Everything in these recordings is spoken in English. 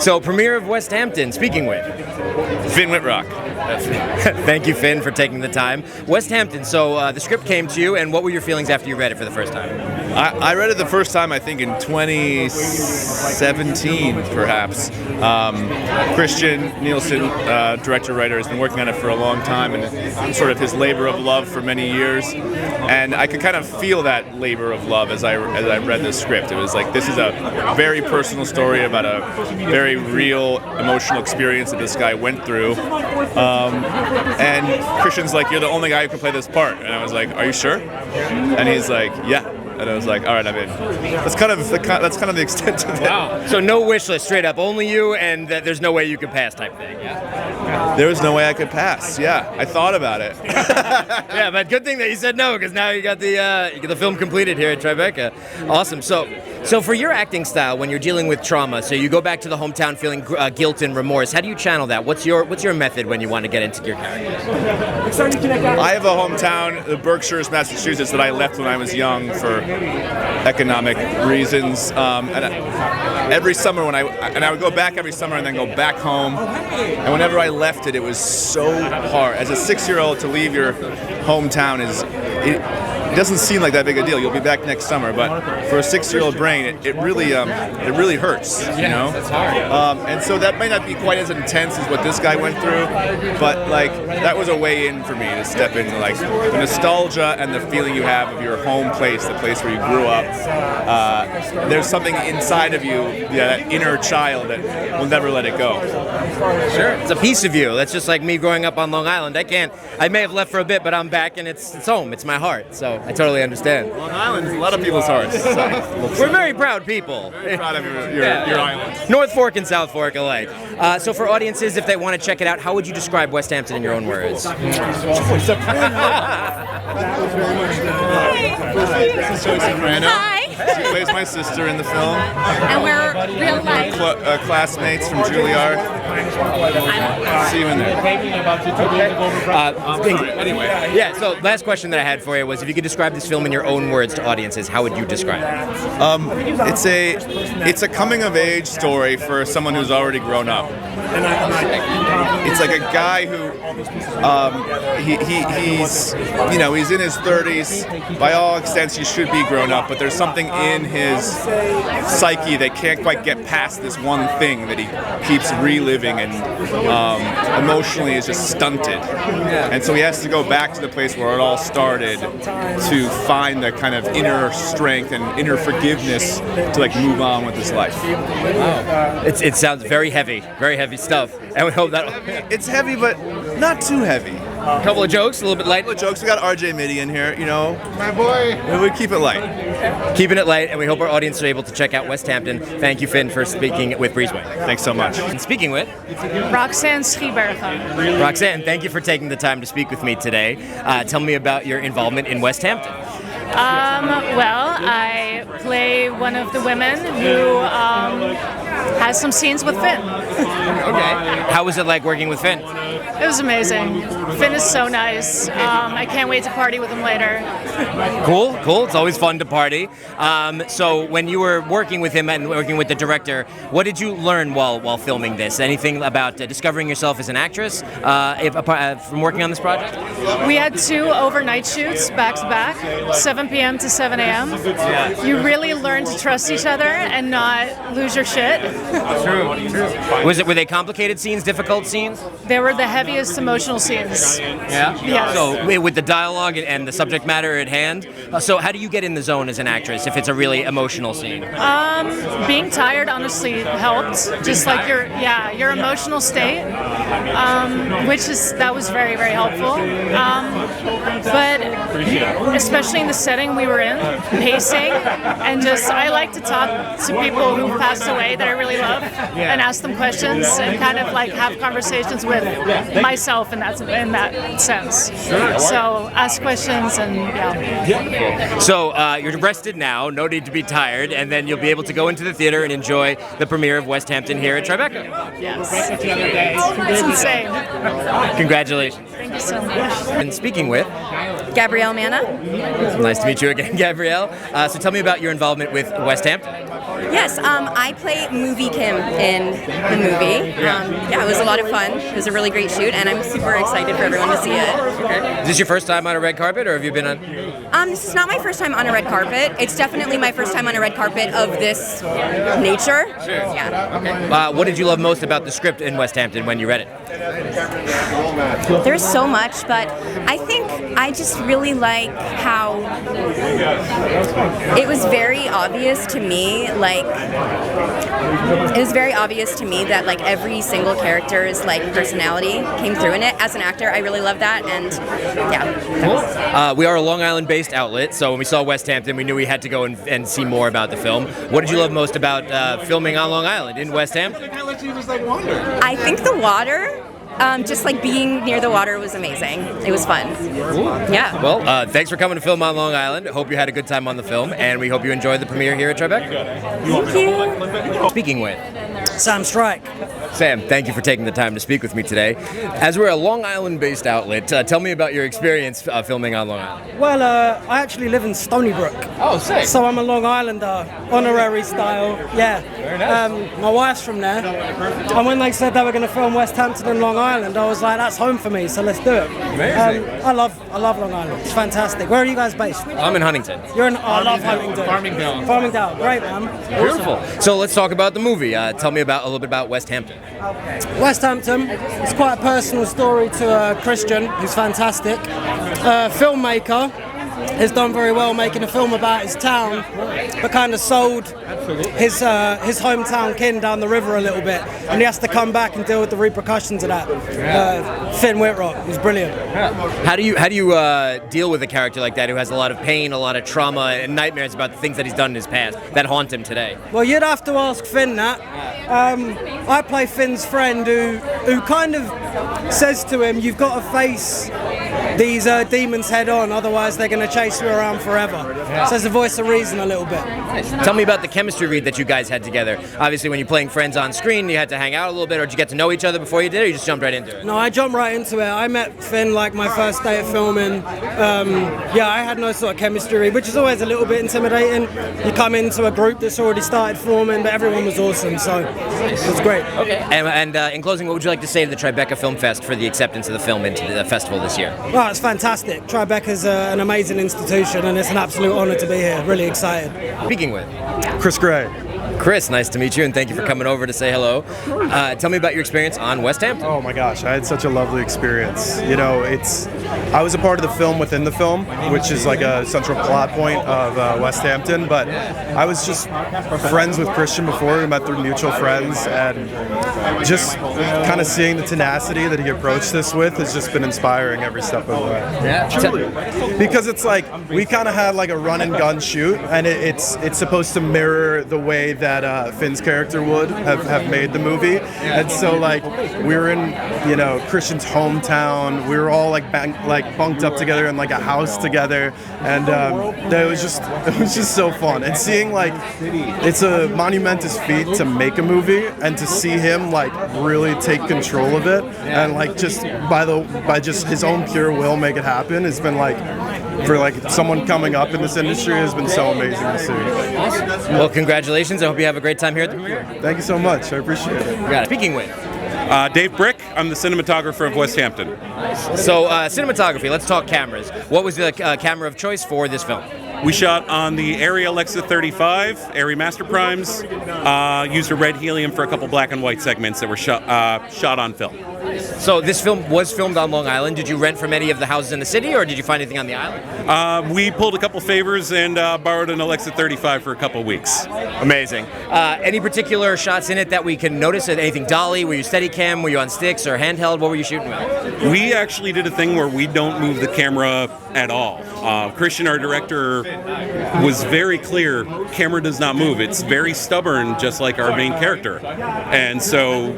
So, premiere of Westhampton, speaking with Finn Witrock. Thank you, Finn, for taking the time. Westhampton, so the script came to you, and what were your feelings after you read it for the first time? I read it the first time, I think, in 2017, perhaps. Christian Nielsen, director-writer, has been working on it for a long time, and sort of his labor of love for many years. And I could kind of feel that labor of love as I read the script. It was like, this is a very personal story about a very real emotional experience that this guy went through. And Christian's like, you're the only guy who can play this part. And I was like, are you sure? And he's like, yeah. And I was like, all right, I'm in. That's kind of the extent of it. Wow. So no wish list, straight up. Only you, and there's no way you could pass type thing. Yeah. There was no way I could pass. Yeah, I thought about it. Yeah, but good thing that you said no, because now you got the film completed here at Tribeca. Awesome. So for your acting style, when you're dealing with trauma, so you go back to the hometown feeling guilt and remorse. How do you channel that? What's your method when you want to get into your characters? I have a hometown, the Berkshires, Massachusetts, that I left when I was young for economic reasons. And every summer I would go back every summer and then go back home. And whenever I left it was so hard. As a 6-year-old, to leave your hometown it doesn't seem like that big a deal. You'll be back next summer, but for a 6-year-old brain, it really hurts. You know, that's hard. And so that might not be quite as intense as what this guy went through, but like that was a way in for me to step into like the nostalgia and the feeling you have of your home place, the place where you grew up. There's something inside of you, that inner child that will never let it go. Sure, it's a piece of you. That's just like me growing up on Long Island. I may have left for a bit, but I'm back and it's home. It's my heart. So I totally understand. Long Island's a lot of people's hearts. So. We're very proud people. Very proud of your island. North Fork and South Fork alike. So for audiences, if they want to check it out, how would you describe Westhampton in your own words? That was very much This is Joey Soprano. Hi. She plays my sister in the film. And we're real life. Classmates from Juilliard. See you in there. Anyway. Yeah, so last question that I had for you was, if you could describe this film in your own words to audiences, how would you describe it? It's a coming-of-age story for someone who's already grown up. It's like a guy who he's in his 30s. By all extents, he should be grown up, but there's something in his psyche that can't quite get past this one thing that he keeps reliving, and emotionally is just stunted. And so he has to go back to the place where it all started to find the kind of inner strength and inner forgiveness to like move on with his life. Wow. It sounds very heavy stuff. And we hope that it's heavy, but not too heavy. A couple of jokes, a little bit light. We got RJ Mitty in here, my boy. We keep it light. Keeping it light, and we hope our audience are able to check out Westhampton. Thank you, Finn, for speaking with Breezeway. Thanks so much. And speaking with Roxanne Schiebergen. Roxanne, thank you for taking the time to speak with me today. Tell me about your involvement in Westhampton. Well, I play one of the women who has some scenes with Finn. Okay. How was it like working with Finn? It was amazing. Finn is so nice. I can't wait to party with him later. Cool. It's always fun to party. So when you were working with him and working with the director, what did you learn while filming this? Anything about discovering yourself as an actress from working on this project? We had 2 overnight shoots back to back, 7 p.m. to 7 a.m. Yeah. You really learn to trust each other and not lose your shit. True. Were they complicated scenes, difficult scenes? They were the heaviest emotional scenes. Yeah? Yes. So with the dialogue and the subject matter at hand, so how do you get in the zone as an actress if it's a really emotional scene? Being tired honestly helped. Just like your emotional state, that was very, very helpful. But especially in the setting we were in, pacing, and I like to talk to people who passed away that I really love and ask them questions and kind of like have conversations with myself in that sense. Sure. So ask questions and yeah. So you're rested now, no need to be tired, and then you'll be able to go into the theater and enjoy the premiere of Westhampton here at Tribeca. Yes. It's insane. Congratulations. Thank you so much. And speaking with Gabrielle Mana. Nice to meet you again, Gabrielle. So tell me about your involvement with Westhampton. Yes, I play Movie Kim in the movie. Yeah, it was a lot of fun. It was a really great shoot, and I'm super excited for everyone to see it. Okay. Is this your first time on a red carpet, or have you been on? This is not my first time on a red carpet. It's definitely my first time on a red carpet of this nature. Sure. Yeah. Okay. What did you love most about the script in Westhampton when you read it? There's so much, but I think I just really like how it was very obvious to me, that like every single character's like personality came through in it. As an actor, I really love that, and yeah. We are a Long Island-based outlet, so when we saw Westhampton, we knew we had to go and see more about the film. What did you love most about filming on Long Island in Westhampton? I think the water. Just like being near the water was amazing. It was fun. Cool. Yeah. Well, thanks for coming to film on Long Island. Hope you had a good time on the film, and we hope you enjoyed the premiere here at Tribeca. Thank you. Speaking with Sam Strike. Sam, thank you for taking the time to speak with me today. As we're a Long Island-based outlet, tell me about your experience filming on Long Island. Well, I actually live in Stony Brook. Oh, sick. So I'm a Long Islander, honorary style. Yeah. Very nice. My wife's from there. And when they said they were going to film Westhampton and Long Island, I was like, that's home for me, so let's do it. Amazing. I love Long Island. It's fantastic. Where are you guys based? I'm in Huntington. You're in. I love Huntington. Farmingdale. Great, man. Beautiful. So let's talk about the movie. Tell me a little bit about Westhampton. Westhampton, it's quite a personal story to Christian, who's fantastic. Filmmaker, has done very well making a film about his town, but kind of sold his hometown kin down the river a little bit, and he has to come back and deal with the repercussions of that. Finn Witrock was brilliant. How do you deal with a character like that who has a lot of pain, a lot of trauma, and nightmares about the things that he's done in his past that haunt him today? Well, you'd have to ask Finn that. I play Finn's friend who kind of says to him, you've got to face these demons head on, otherwise they're going to chase you around forever. So there's a voice of reason a little bit. Tell me about the chemistry read that you guys had together. Obviously, when you're playing friends on screen, you had to hang out a little bit, or did you get to know each other before you did, or you just jumped right into it? No, I jumped right into it. I met Finn like my first day of filming. I had no sort of chemistry read, which is always a little bit intimidating. You come into a group that's already started forming, but everyone was awesome, so it was great. Okay. And in closing, what would you like to say to the Tribeca Film Fest for the acceptance of the film into the festival this year? Well, it's fantastic. Tribeca's an amazing institution, and it's an absolute honour to be here. Really excited. Speaking with Chris Gray. Chris, nice to meet you, and thank you for coming over to say hello. Tell me about your experience on Westhampton. Oh my gosh, I had such a lovely experience. You know, I was a part of the film within the film, which is like a central plot point of Westhampton, but I was just friends with Christian before. We met through mutual friends, and just kind of seeing the tenacity that he approached this with has just been inspiring every step of the way. Yeah, truly. Because it's like, we kind of had like a run and gun shoot, and it's supposed to mirror the way that Finn's character would have made the movie. And so like we were in, Christian's hometown. We were all like bunked up together in like a house together, and it was just so fun. And seeing like, it's a monumentous feat to make a movie, and to see him like really take control of it, and like just by just his own pure will make it happen, has been like, for like someone coming up in this industry, has been so amazing to see. Well, congratulations. I hope you have a great time here at the premiere. Thank you so much. I appreciate it. You got it. Speaking with Dave Brick. I'm the cinematographer of Westhampton. So, cinematography, let's talk cameras. What was the camera of choice for this film? We shot on the Arri Alexa 35, Arri Master Primes, used a red helium for a couple black and white segments that were shot on film. So this film was filmed on Long Island. Did you rent from any of the houses in the city, or did you find anything on the island? We pulled a couple favors and borrowed an Alexa 35 for a couple weeks. Amazing. Any particular shots in it that we can notice? Anything dolly? Were you Steadicam? Were you on sticks or handheld? What were you shooting with? We actually did a thing where we don't move the camera at all. Christian, our director, was very clear, camera does not move. It's very stubborn, just like our main character. And so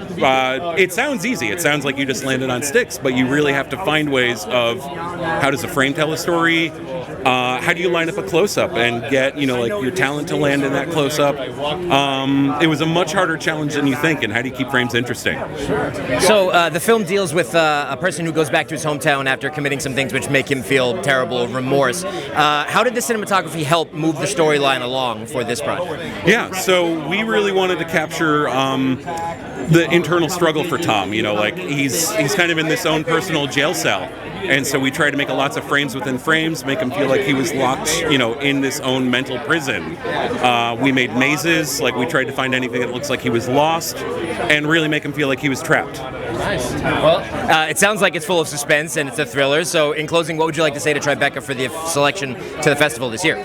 it sounds easy. It sounds like you just landed on sticks, but you really have to find ways of how does a frame tell a story? how do you line up a close-up and get, like your talent to land in that close-up? It was a much harder challenge than you think, and how do you keep frames interesting? So the film deals with a person who goes back to his hometown after committing some things which make him feel terrible remorse. How did the cinematography help move the storyline along for this project? Yeah, so we really wanted to capture the internal struggle for Tom. He's kind of in this own personal jail cell. And so we tried to make lots of frames within frames, make him feel like he was locked, in this own mental prison. We made mazes, we tried to find anything that looks like he was lost, and really make him feel like he was trapped. Nice. Well, it sounds like it's full of suspense and it's a thriller. So in closing, what would you like to say to Tribeca for the selection to the festival this year?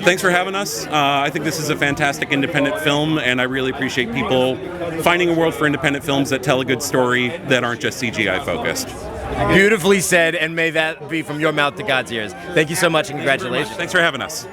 Thanks for having us. I think this is a fantastic independent film, and I really appreciate people finding a world for independent films that tell a good story that aren't just CGI focused. Beautifully said, and may that be from your mouth to God's ears. Thank you so much, and congratulations. Thanks for having us.